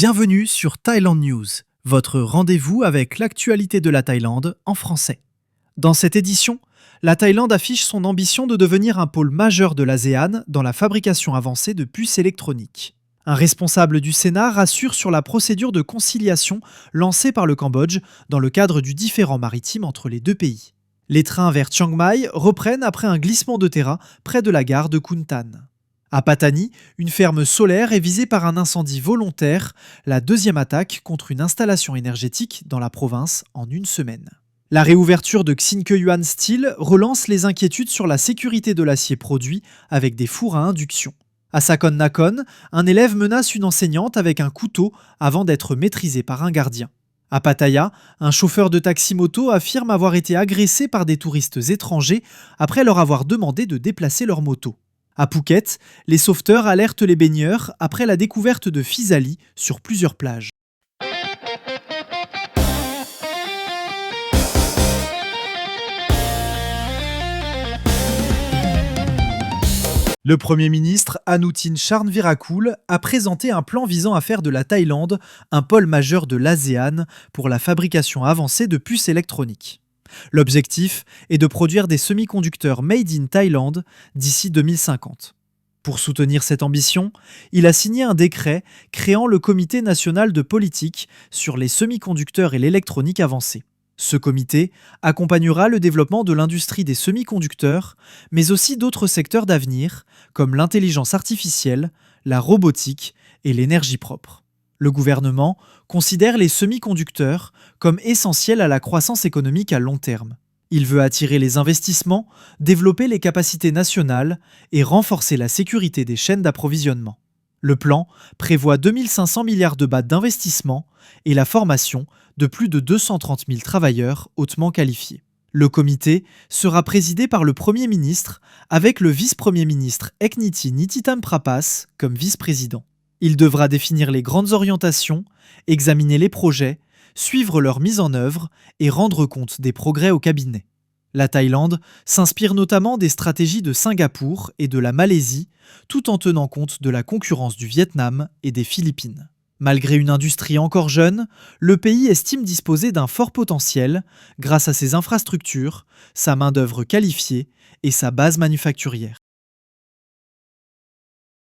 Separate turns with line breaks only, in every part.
Bienvenue sur Thailand News, votre rendez-vous avec l'actualité de la Thaïlande en français. Dans cette édition, la Thaïlande affiche son ambition de devenir un pôle majeur de l'ASEAN dans la fabrication avancée de puces électroniques. Un responsable du Sénat rassure sur la procédure de conciliation lancée par le Cambodge dans le cadre du différend maritime entre les deux pays. Les trains vers Chiang Mai reprennent après un glissement de terrain près de la gare de Khun Tan. À Pattani, une ferme solaire est visée par un incendie volontaire, la deuxième attaque contre une installation énergétique dans la province en une semaine. La réouverture de Xinke-Yuan Steel relance les inquiétudes sur la sécurité de l'acier produit avec des fours à induction. À Sakon Nakhon, un élève menace une enseignante avec un couteau avant d'être maîtrisé par un gardien. À Pattaya, un chauffeur de taxi-moto affirme avoir été agressé par des touristes étrangers après leur avoir demandé de déplacer leur moto. À Phuket, les sauveteurs alertent les baigneurs après la découverte de physalie sur plusieurs plages. Le Premier ministre Anutin Charnvirakul a présenté un plan visant à faire de la Thaïlande un pôle majeur de l'ASEAN pour la fabrication avancée de puces électroniques. L'objectif est de produire des semi-conducteurs made in Thailand d'ici 2050. Pour soutenir cette ambition, il a signé un décret créant le Comité national de politique sur les semi-conducteurs et l'électronique avancée. Ce comité accompagnera le développement de l'industrie des semi-conducteurs, mais aussi d'autres secteurs d'avenir, comme l'intelligence artificielle, la robotique et l'énergie propre. Le gouvernement considère les semi-conducteurs comme essentiels à la croissance économique à long terme. Il veut attirer les investissements, développer les capacités nationales et renforcer la sécurité des chaînes d'approvisionnement. Le plan prévoit 2500 milliards de bahts d'investissement et la formation de plus de 230 000 travailleurs hautement qualifiés. Le comité sera présidé par le Premier ministre avec le vice-premier ministre Ekniti Nititam Prapas comme vice-président. Il devra définir les grandes orientations, examiner les projets, suivre leur mise en œuvre et rendre compte des progrès au cabinet. La Thaïlande s'inspire notamment des stratégies de Singapour et de la Malaisie, tout en tenant compte de la concurrence du Vietnam et des Philippines. Malgré une industrie encore jeune, le pays estime disposer d'un fort potentiel grâce à ses infrastructures, sa main-d'œuvre qualifiée et sa base manufacturière.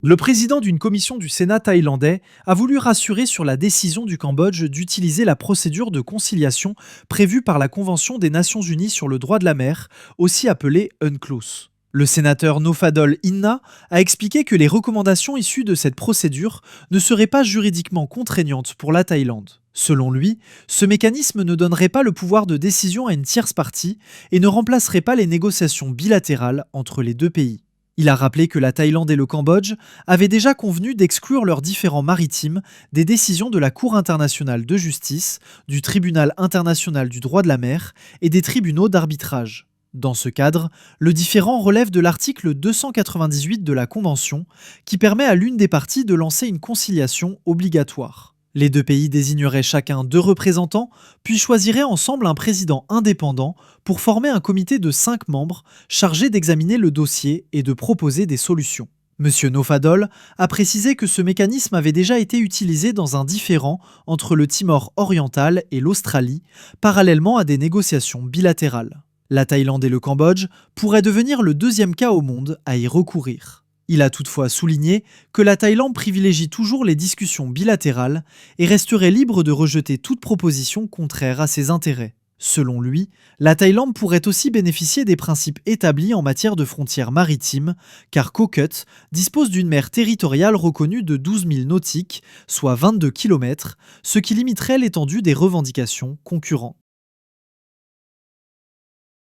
Le président d'une commission du Sénat thaïlandais a voulu rassurer sur la décision du Cambodge d'utiliser la procédure de conciliation prévue par la Convention des Nations Unies sur le droit de la mer, aussi appelée UNCLOS. Le sénateur Nofadol Inna a expliqué que les recommandations issues de cette procédure ne seraient pas juridiquement contraignantes pour la Thaïlande. Selon lui, ce mécanisme ne donnerait pas le pouvoir de décision à une tierce partie et ne remplacerait pas les négociations bilatérales entre les deux pays. Il a rappelé que la Thaïlande et le Cambodge avaient déjà convenu d'exclure leurs différends maritimes des décisions de la Cour internationale de justice, du Tribunal international du droit de la mer et des tribunaux d'arbitrage. Dans ce cadre, le différend relève de l'article 298 de la Convention qui permet à l'une des parties de lancer une conciliation obligatoire. Les deux pays désigneraient chacun 2 représentants, puis choisiraient ensemble un président indépendant pour former un comité de 5 membres chargé d'examiner le dossier et de proposer des solutions. M. Nofadol a précisé que ce mécanisme avait déjà été utilisé dans un différend entre le Timor oriental et l'Australie, parallèlement à des négociations bilatérales. La Thaïlande et le Cambodge pourraient devenir le 2e cas au monde à y recourir. Il a toutefois souligné que la Thaïlande privilégie toujours les discussions bilatérales et resterait libre de rejeter toute proposition contraire à ses intérêts. Selon lui, la Thaïlande pourrait aussi bénéficier des principes établis en matière de frontières maritimes, car Koh Ket dispose d'une mer territoriale reconnue de 12 000 nautiques, soit 22 km, ce qui limiterait l'étendue des revendications concurrentes.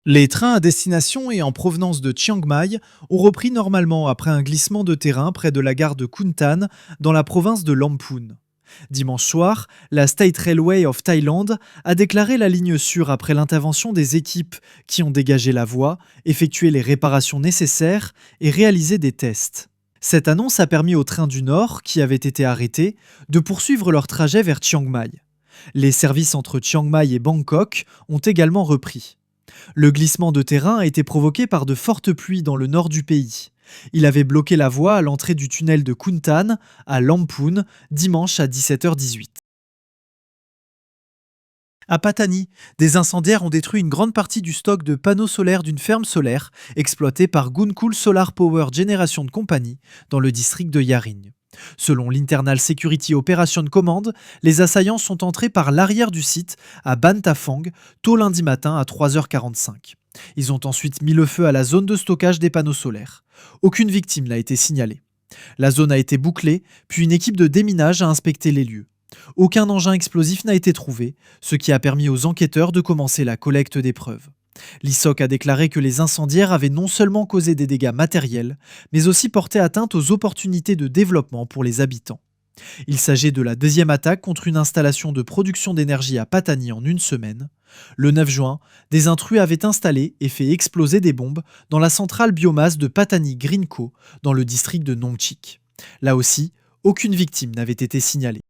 Les trains à destination et en provenance de Chiang Mai ont repris normalement après un glissement de terrain près de la gare de Khun Tan dans la province de Lamphun. Dimanche soir, la State Railway of Thailand a déclaré la ligne sûre après l'intervention des équipes qui ont dégagé la voie, effectué les réparations nécessaires et réalisé des tests. Cette annonce a permis aux trains du Nord, qui avaient été arrêtés, de poursuivre leur trajet vers Chiang Mai. Les services entre Chiang Mai et Bangkok ont également repris. Le glissement de terrain a été provoqué par de fortes pluies dans le nord du pays. Il avait bloqué la voie à l'entrée du tunnel de Kuntan, à Lamphun, dimanche à 17h18. À Patani, des incendiaires ont détruit une grande partie du stock de panneaux solaires d'une ferme solaire exploitée par Gunkel Solar Power Generation Company dans le district de Yaring. Selon l'Internal Security Operation Command, les assaillants sont entrés par l'arrière du site à Bantafang tôt lundi matin à 3h45. Ils ont ensuite mis le feu à la zone de stockage des panneaux solaires. Aucune victime n'a été signalée. La zone a été bouclée, puis une équipe de déminage a inspecté les lieux. Aucun engin explosif n'a été trouvé, ce qui a permis aux enquêteurs de commencer la collecte des preuves. L'ISOC a déclaré que les incendiaires avaient non seulement causé des dégâts matériels, mais aussi porté atteinte aux opportunités de développement pour les habitants. Il s'agit de la deuxième attaque contre une installation de production d'énergie à Patani en une semaine. Le 9 juin, des intrus avaient installé et fait exploser des bombes dans la centrale biomasse de Patani Greenco, dans le district de Nongchik. Là aussi, aucune victime n'avait été signalée.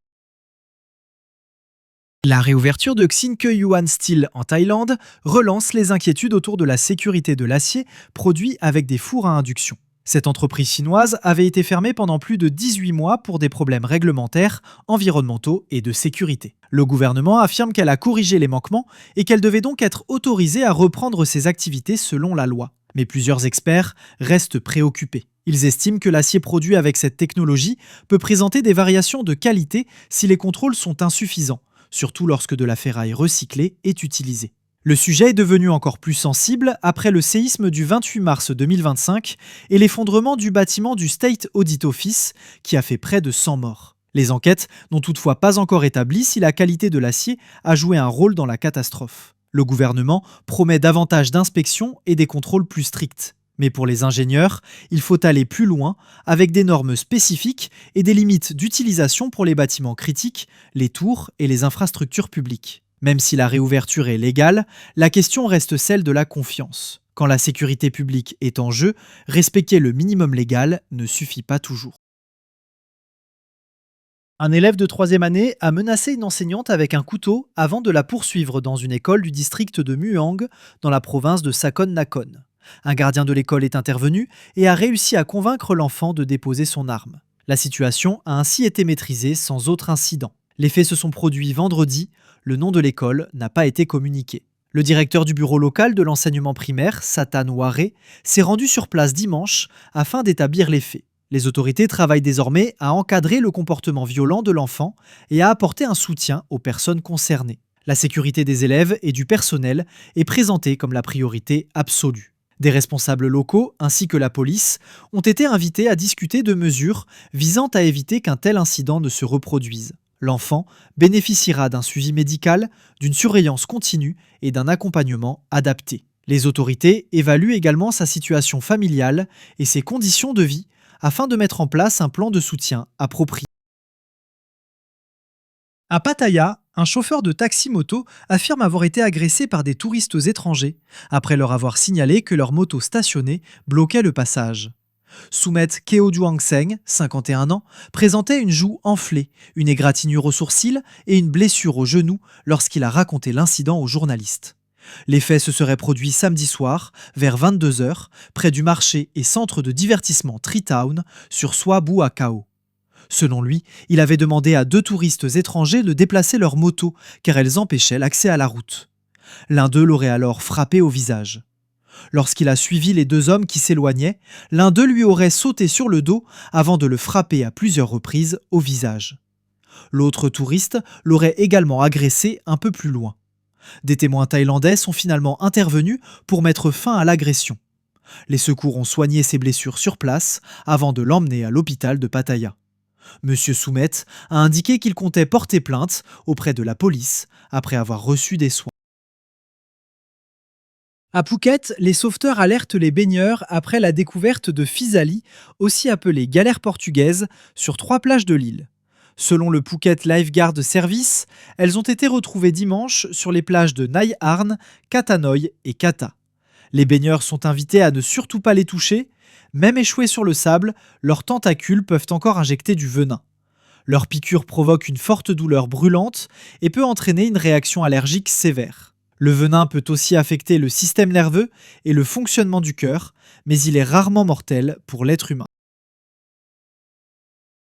La réouverture de Xinke-Yuan Steel en Thaïlande relance les inquiétudes autour de la sécurité de l'acier produit avec des fours à induction. Cette entreprise chinoise avait été fermée pendant plus de 18 mois pour des problèmes réglementaires, environnementaux et de sécurité. Le gouvernement affirme qu'elle a corrigé les manquements et qu'elle devait donc être autorisée à reprendre ses activités selon la loi. Mais plusieurs experts restent préoccupés. Ils estiment que l'acier produit avec cette technologie peut présenter des variations de qualité si les contrôles sont insuffisants, surtout lorsque de la ferraille recyclée est utilisée. Le sujet est devenu encore plus sensible après le séisme du 28 mars 2025 et l'effondrement du bâtiment du State Audit Office qui a fait près de 100 morts. Les enquêtes n'ont toutefois pas encore établi si la qualité de l'acier a joué un rôle dans la catastrophe. Le gouvernement promet davantage d'inspections et des contrôles plus stricts. Mais pour les ingénieurs, il faut aller plus loin avec des normes spécifiques et des limites d'utilisation pour les bâtiments critiques, les tours et les infrastructures publiques. Même si la réouverture est légale, la question reste celle de la confiance. Quand la sécurité publique est en jeu, respecter le minimum légal ne suffit pas toujours. Un élève de 3e année a menacé une enseignante avec un couteau avant de la poursuivre dans une école du district de Mueang, dans la province de Sakon Nakhon. Un gardien de l'école est intervenu et a réussi à convaincre l'enfant de déposer son arme. La situation a ainsi été maîtrisée sans autre incident. Les faits se sont produits vendredi, le nom de l'école n'a pas été communiqué. Le directeur du bureau local de l'enseignement primaire, Satan Ware, s'est rendu sur place dimanche afin d'établir les faits. Les autorités travaillent désormais à encadrer le comportement violent de l'enfant et à apporter un soutien aux personnes concernées. La sécurité des élèves et du personnel est présentée comme la priorité absolue. Des responsables locaux ainsi que la police ont été invités à discuter de mesures visant à éviter qu'un tel incident ne se reproduise. L'enfant bénéficiera d'un suivi médical, d'une surveillance continue et d'un accompagnement adapté. Les autorités évaluent également sa situation familiale et ses conditions de vie afin de mettre en place un plan de soutien approprié. À Pattaya, un chauffeur de taxi-moto affirme avoir été agressé par des touristes étrangers après leur avoir signalé que leur moto stationnée bloquait le passage. Soumet Keojuangseng, 51 ans, présentait une joue enflée, une égratignure au sourcil et une blessure au genou lorsqu'il a raconté l'incident aux journalistes. Les faits se seraient produits samedi soir, vers 22h, près du marché et centre de divertissement Tritown, sur Swabu à Kao. Selon lui, il avait demandé à 2 touristes étrangers de déplacer leur moto car elles empêchaient l'accès à la route. L'un d'eux l'aurait alors frappé au visage. Lorsqu'il a suivi les 2 hommes qui s'éloignaient, l'un d'eux lui aurait sauté sur le dos avant de le frapper à plusieurs reprises au visage. L'autre touriste l'aurait également agressé un peu plus loin. Des témoins thaïlandais sont finalement intervenus pour mettre fin à l'agression. Les secours ont soigné ses blessures sur place avant de l'emmener à l'hôpital de Pattaya. Monsieur Soumet a indiqué qu'il comptait porter plainte auprès de la police après avoir reçu des soins. À Phuket, les sauveteurs alertent les baigneurs après la découverte de physalie, aussi appelées galères portugaises, sur 3 plages de l'île. Selon le Phuket Lifeguard Service, elles ont été retrouvées dimanche sur les plages de Nai Arn, Katanoy et Kata. Les baigneurs sont invités à ne surtout pas les toucher. Même échoués sur le sable, leurs tentacules peuvent encore injecter du venin. Leur piqûre provoque une forte douleur brûlante et peut entraîner une réaction allergique sévère. Le venin peut aussi affecter le système nerveux et le fonctionnement du cœur, mais il est rarement mortel pour l'être humain.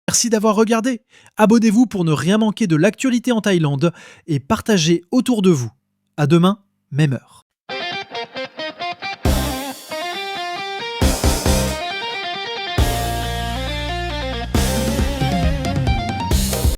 Merci d'avoir regardé. Abonnez-vous pour ne rien manquer de l'actualité en Thaïlande et partagez autour de vous. À demain, même heure.